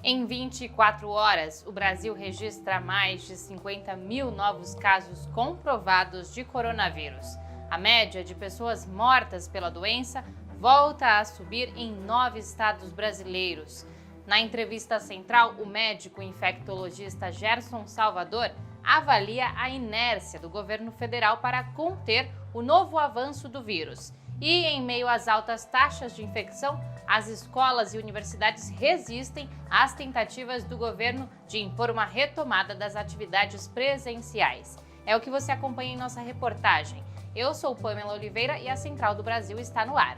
Em 24 horas, o Brasil registra mais de 50 mil novos casos comprovados de coronavírus. A média de pessoas mortas pela doença volta a subir em 9 estados brasileiros. Na entrevista central, o médico infectologista Gerson Salvador avalia a inércia do governo federal para conter o novo avanço do vírus. E, em meio às altas taxas de infecção, as escolas e universidades resistem às tentativas do governo de impor uma retomada das atividades presenciais. É o que você acompanha em nossa reportagem. Eu sou Pamela Oliveira e a Central do Brasil está no ar.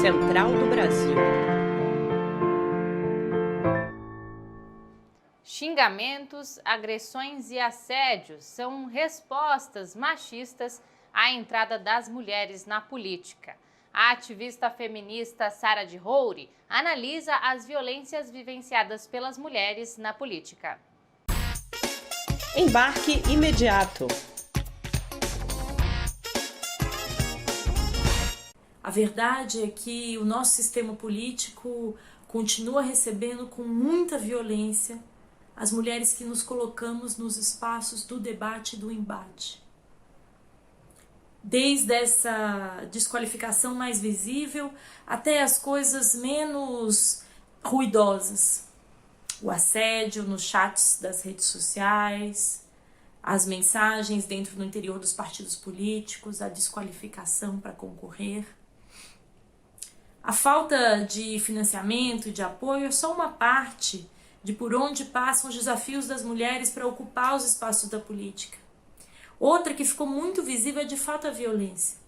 Central do Brasil. Xingamentos, agressões e assédios são respostas machistas à entrada das mulheres na política. A ativista feminista Sara de Roure analisa as violências vivenciadas pelas mulheres na política. Embarque imediato. A verdade é que o nosso sistema político continua recebendo com muita violência as mulheres que nos colocamos nos espaços do debate e do embate. Desde essa desqualificação mais visível até as coisas menos ruidosas. O assédio nos chats das redes sociais, as mensagens dentro do interior dos partidos políticos, a desqualificação para concorrer. A falta de financiamento e de apoio é só uma parte de por onde passam os desafios das mulheres para ocupar os espaços da política. Outra que ficou muito visível é de fato a violência.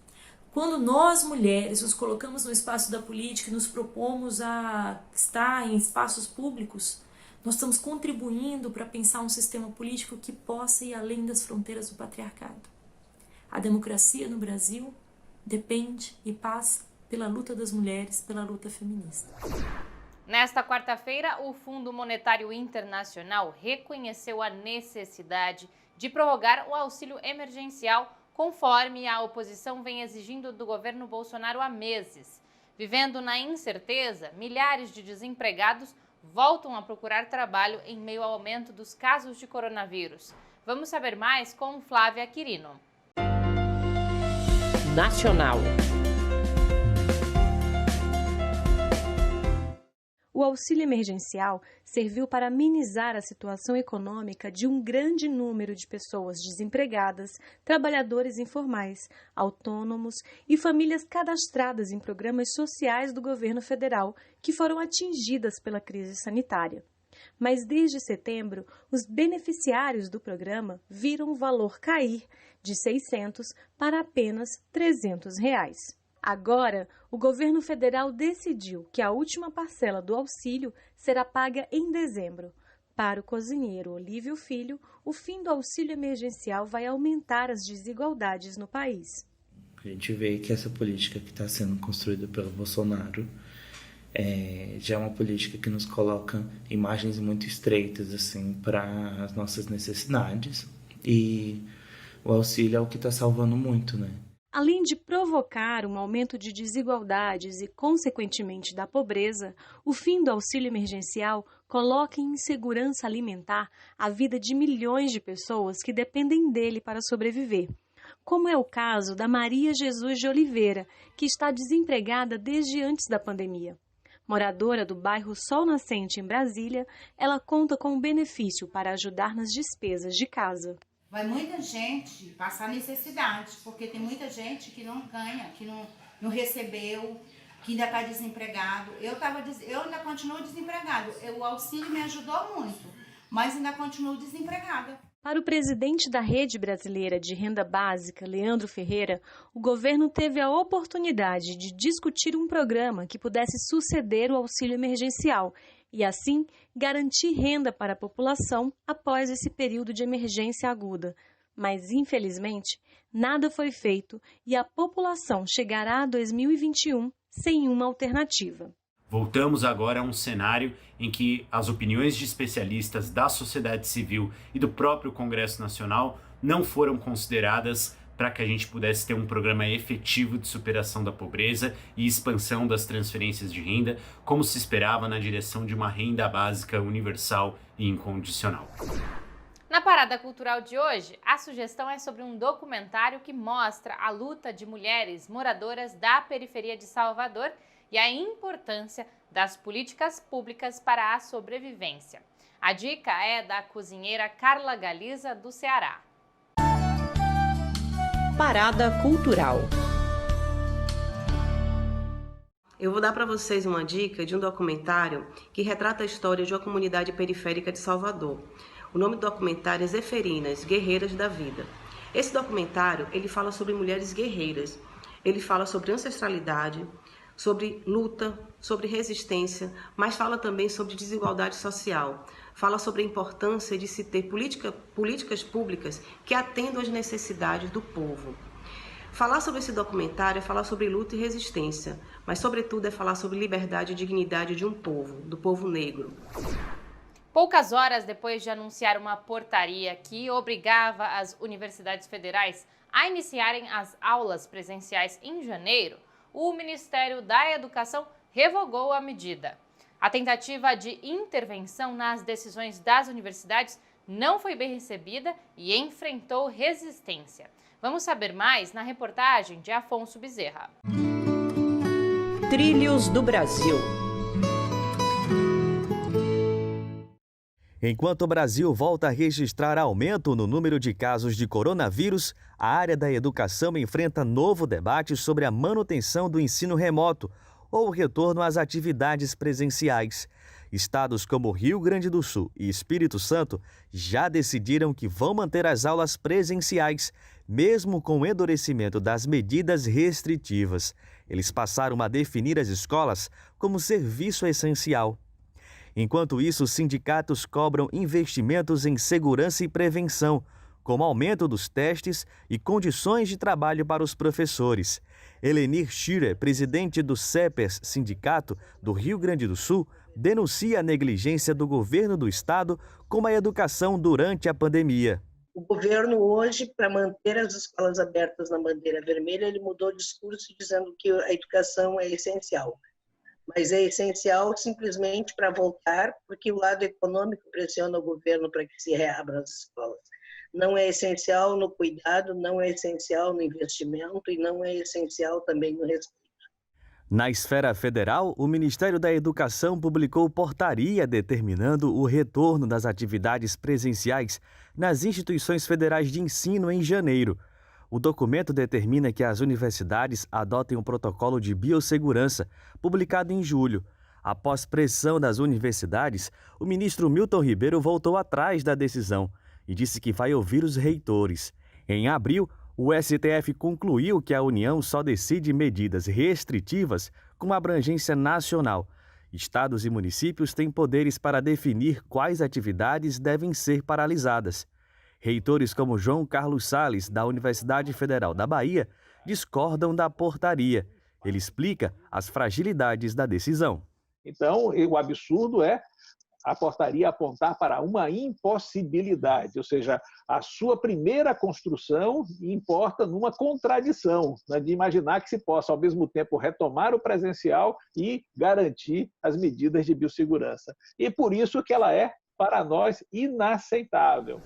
Quando nós, mulheres, nos colocamos no espaço da política e nos propomos a estar em espaços públicos, nós estamos contribuindo para pensar um sistema político que possa ir além das fronteiras do patriarcado. A democracia no Brasil depende e passa pela luta das mulheres, pela luta feminista. Nesta quarta-feira, o Fundo Monetário Internacional reconheceu a necessidade de prorrogar o auxílio emergencial, conforme a oposição vem exigindo do governo Bolsonaro há meses. Vivendo na incerteza, milhares de desempregados voltam a procurar trabalho em meio ao aumento dos casos de coronavírus. Vamos saber mais com Flávia Quirino. Nacional. O auxílio emergencial serviu para amenizar a situação econômica de um grande número de pessoas desempregadas, trabalhadores informais, autônomos e famílias cadastradas em programas sociais do governo federal que foram atingidas pela crise sanitária. Mas desde setembro, os beneficiários do programa viram o valor cair de R$ 600 para apenas R$ 300. Agora, o governo federal decidiu que a última parcela do auxílio será paga em dezembro. Para o cozinheiro Olívio Filho, o fim do auxílio emergencial vai aumentar as desigualdades no país. A gente vê que essa política que está sendo construída pelo Bolsonaro já é uma política que nos coloca imagens muito estreitas assim, para as nossas necessidades. E o auxílio é o que está salvando muito, né? Além de provocar um aumento de desigualdades e, consequentemente, da pobreza, o fim do auxílio emergencial coloca em insegurança alimentar a vida de milhões de pessoas que dependem dele para sobreviver. Como é o caso da Maria Jesus de Oliveira, que está desempregada desde antes da pandemia. Moradora do bairro Sol Nascente, em Brasília, ela conta com um benefício para ajudar nas despesas de casa. Vai muita gente passar necessidade, porque tem muita gente que não ganha, que não recebeu, que ainda está desempregado. Eu ainda continuo desempregado. O auxílio me ajudou muito, mas ainda continuo desempregada. Para o presidente da Rede Brasileira de Renda Básica, Leandro Ferreira, o governo teve a oportunidade de discutir um programa que pudesse suceder o auxílio emergencial e, assim, garantir renda para a população após esse período de emergência aguda. Mas, infelizmente, nada foi feito e a população chegará a 2021 sem uma alternativa. Voltamos agora a um cenário em que as opiniões de especialistas da sociedade civil e do próprio Congresso Nacional não foram consideradas para que a gente pudesse ter um programa efetivo de superação da pobreza e expansão das transferências de renda, como se esperava na direção de uma renda básica universal e incondicional. Na Parada Cultural de hoje, a sugestão é sobre um documentário que mostra a luta de mulheres moradoras da periferia de Salvador e a importância das políticas públicas para a sobrevivência. A dica é da cozinheira Carla Galiza, do Ceará. Parada Cultural. Eu vou dar para vocês uma dica de um documentário que retrata a história de uma comunidade periférica de Salvador. O nome do documentário é Zeferinas, Guerreiras da Vida. Esse documentário, ele fala sobre mulheres guerreiras. Ele fala sobre ancestralidade, sobre luta, sobre resistência, mas fala também sobre desigualdade social. Fala sobre a importância de se ter políticas públicas que atendam às necessidades do povo. Falar sobre esse documentário é falar sobre luta e resistência, mas sobretudo é falar sobre liberdade e dignidade de um povo, do povo negro. Poucas horas depois de anunciar uma portaria que obrigava as universidades federais a iniciarem as aulas presenciais em janeiro, o Ministério da Educação revogou a medida. A tentativa de intervenção nas decisões das universidades não foi bem recebida e enfrentou resistência. Vamos saber mais na reportagem de Afonso Bezerra. Trilhos do Brasil. Enquanto o Brasil volta a registrar aumento no número de casos de coronavírus, a área da educação enfrenta novo debate sobre a manutenção do ensino remoto ou o retorno às atividades presenciais. Estados como Rio Grande do Sul e Espírito Santo já decidiram que vão manter as aulas presenciais, mesmo com o endurecimento das medidas restritivas. Eles passaram a definir as escolas como serviço essencial. Enquanto isso, os sindicatos cobram investimentos em segurança e prevenção, como aumento dos testes e condições de trabalho para os professores. Elenir Schirer, presidente do CEPERS, Sindicato do Rio Grande do Sul, denuncia a negligência do governo do estado com a educação durante a pandemia. O governo hoje, para manter as escolas abertas na bandeira vermelha, ele mudou o discurso dizendo que a educação é essencial. Mas é essencial simplesmente para voltar, porque o lado econômico pressiona o governo para que se reabram as escolas. Não é essencial no cuidado, não é essencial no investimento e não é essencial também no respeito. Na esfera federal, o Ministério da Educação publicou portaria determinando o retorno das atividades presenciais nas instituições federais de ensino em janeiro. O documento determina que as universidades adotem um protocolo de biossegurança, publicado em julho. Após pressão das universidades, o ministro Milton Ribeiro voltou atrás da decisão e disse que vai ouvir os reitores. Em abril, o STF concluiu que a União só decide medidas restritivas com abrangência nacional. Estados e municípios têm poderes para definir quais atividades devem ser paralisadas. Reitores como João Carlos Salles, da Universidade Federal da Bahia, discordam da portaria. Ele explica as fragilidades da decisão. Então, o absurdo é a portaria apontar para uma impossibilidade, ou seja, a sua primeira construção importa numa contradição, né, de imaginar que se possa, ao mesmo tempo, retomar o presencial e garantir as medidas de biossegurança. E por isso que ela é, para nós, inaceitável.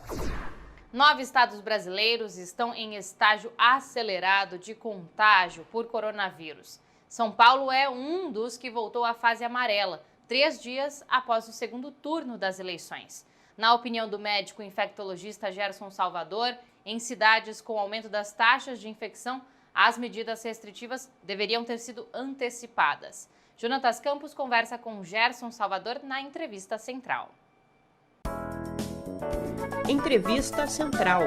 9 estados brasileiros estão em estágio acelerado de contágio por coronavírus. São Paulo é um dos que voltou à fase amarela, 3 dias após o segundo turno das eleições. Na opinião do médico infectologista Gerson Salvador, em cidades com aumento das taxas de infecção, as medidas restritivas deveriam ter sido antecipadas. Jonatas Campos conversa com Gerson Salvador na entrevista central. Entrevista Central.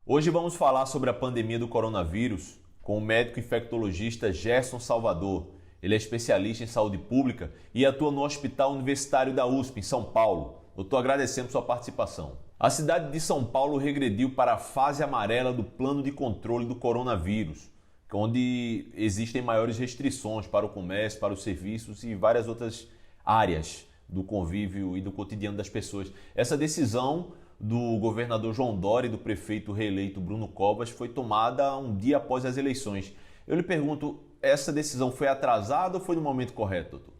Hoje vamos falar sobre a pandemia do coronavírus com o médico infectologista Gerson Salvador. Ele é especialista em saúde pública e atua no Hospital Universitário da USP, em São Paulo. Doutor, agradecemos sua participação. A cidade de São Paulo regrediu para a fase amarela do plano de controle do coronavírus, onde existem maiores restrições para o comércio, para os serviços e várias outras áreas do convívio e do cotidiano das pessoas. Essa decisão do governador João Dória e do prefeito reeleito Bruno Covas foi tomada um dia após as eleições. Eu lhe pergunto, essa decisão foi atrasada ou foi no momento correto, doutor?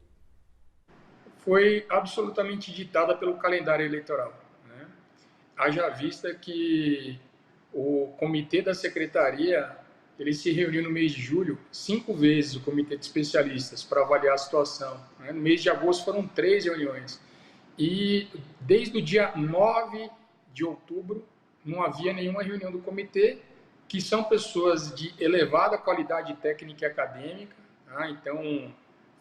Foi absolutamente ditada pelo calendário eleitoral, né? Haja vista que o comitê da secretaria, ele se reuniu no mês de julho 5 vezes, o comitê de especialistas, para avaliar a situação, né? No mês de agosto foram 3 reuniões. E desde o dia 9 de outubro não havia nenhuma reunião do comitê, que são pessoas de elevada qualidade técnica e acadêmica, tá? Então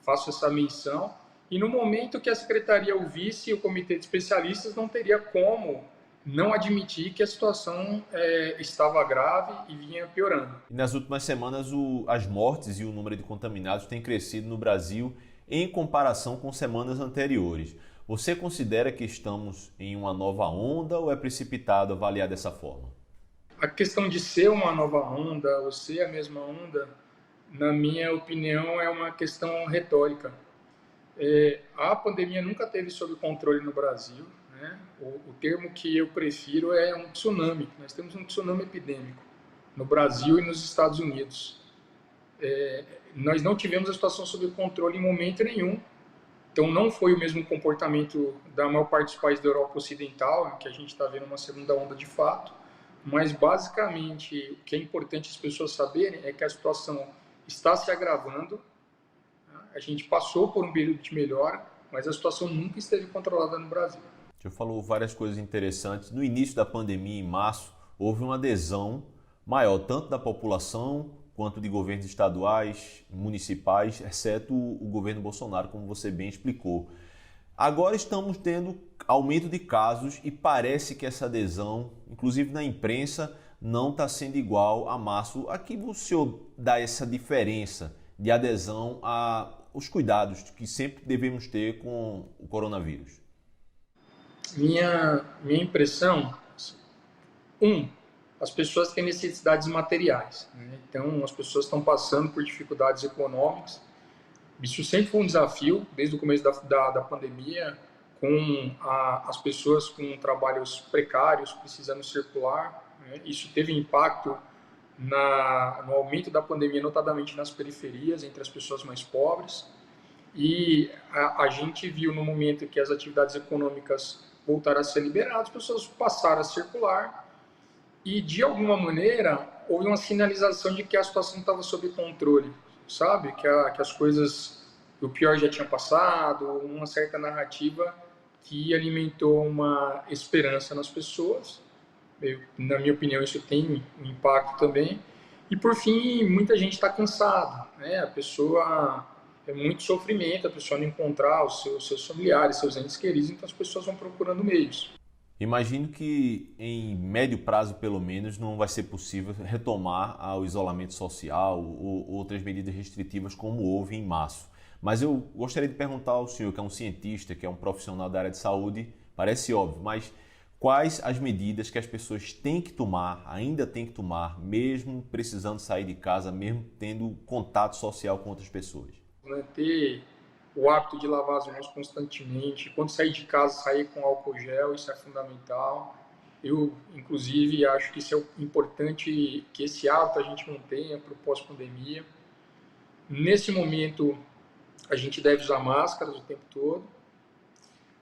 faço essa menção. E no momento que a secretaria ouvisse o comitê de especialistas, não teria como não admitir que a situação estava grave e vinha piorando. E nas últimas semanas, as mortes e o número de contaminados tem crescido no Brasil em comparação com semanas anteriores. Você considera que estamos em uma nova onda ou é precipitado avaliar dessa forma? A questão de ser uma nova onda ou ser a mesma onda, na minha opinião, é uma questão retórica. A pandemia nunca teve sob controle no Brasil, né? O termo que eu prefiro é um tsunami. Nós temos um tsunami epidêmico no Brasil e nos Estados Unidos. Nós não tivemos a situação sob controle em momento nenhum. Então não foi o mesmo comportamento da maior parte dos países da Europa Ocidental, que a gente está vendo uma segunda onda de fato. Mas basicamente o que é importante as pessoas saberem é que a situação está se agravando. A gente passou por um período de melhora, mas a situação nunca esteve controlada no Brasil. O senhor falou várias coisas interessantes. No início da pandemia, em março, houve uma adesão maior, tanto da população quanto de governos estaduais, municipais, exceto o governo Bolsonaro, como você bem explicou. Agora estamos tendo aumento de casos e parece que essa adesão, inclusive na imprensa, não está sendo igual a março. A que o senhor dá essa diferença de adesão aos cuidados que sempre devemos ter com o coronavírus? Minha impressão, as pessoas têm necessidades materiais, né? Então as pessoas estão passando por dificuldades econômicas. Isso sempre foi um desafio, desde o começo da pandemia, com as pessoas com trabalhos precários precisando circular, né? Isso teve impacto no aumento da pandemia, notadamente nas periferias, entre as pessoas mais pobres. E a gente viu no momento que as atividades econômicas voltaram a ser liberadas, as pessoas passaram a circular e, de alguma maneira, houve uma sinalização de que a situação estava sob controle, sabe? Que as coisas, o pior já tinha passado, uma certa narrativa que alimentou uma esperança nas pessoas. Na minha opinião, isso tem um impacto também. E, por fim, muita gente está cansada, né? A pessoa é muito sofrimento, a pessoa não encontrar os seus familiares, seus entes queridos, então as pessoas vão procurando meios. Imagino que em médio prazo, pelo menos, não vai ser possível retomar o isolamento social ou outras medidas restritivas como houve em março. Mas eu gostaria de perguntar ao senhor, que é um cientista, que é um profissional da área de saúde, parece óbvio, mas quais as medidas que as pessoas têm que tomar, ainda têm que tomar, mesmo precisando sair de casa, mesmo tendo contato social com outras pessoas? Ter o hábito de lavar as mãos constantemente, quando sair de casa, sair com álcool gel, isso é fundamental. Eu, inclusive, acho que isso é importante, que esse hábito a gente mantenha para o pós-pandemia. Nesse momento, a gente deve usar máscaras o tempo todo.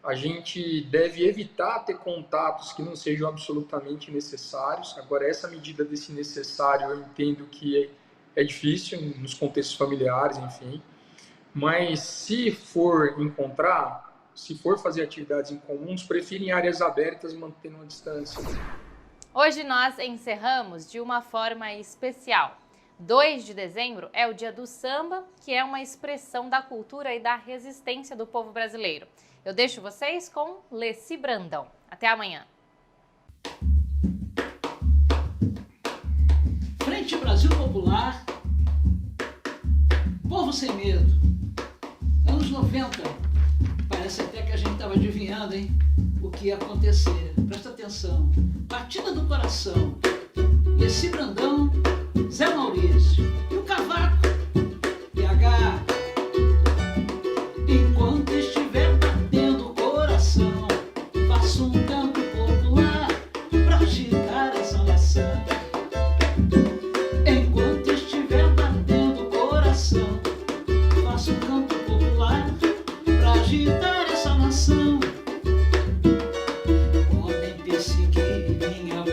A gente deve evitar ter contatos que não sejam absolutamente necessários. Agora, essa medida desse necessário, eu entendo que é difícil nos contextos familiares, enfim. Mas se for fazer atividades em comuns, prefiro em áreas abertas, mantendo uma distância. Hoje nós encerramos de uma forma especial. 2 de dezembro é o dia do samba, que é uma expressão da cultura e da resistência do povo brasileiro. Eu deixo vocês com Leci Brandão. Até amanhã. Frente Brasil Popular, povo sem medo. Anos 90, parece até que a gente estava adivinhando, hein, o que ia acontecer. Presta atenção. Batida do coração. Leci Brandão, Zé Maurício e o Cavaco, PH. Enquanto estiver batendo o coração, faço um canto popular. canto popular pra agitar essa nação. Podem perseguir minha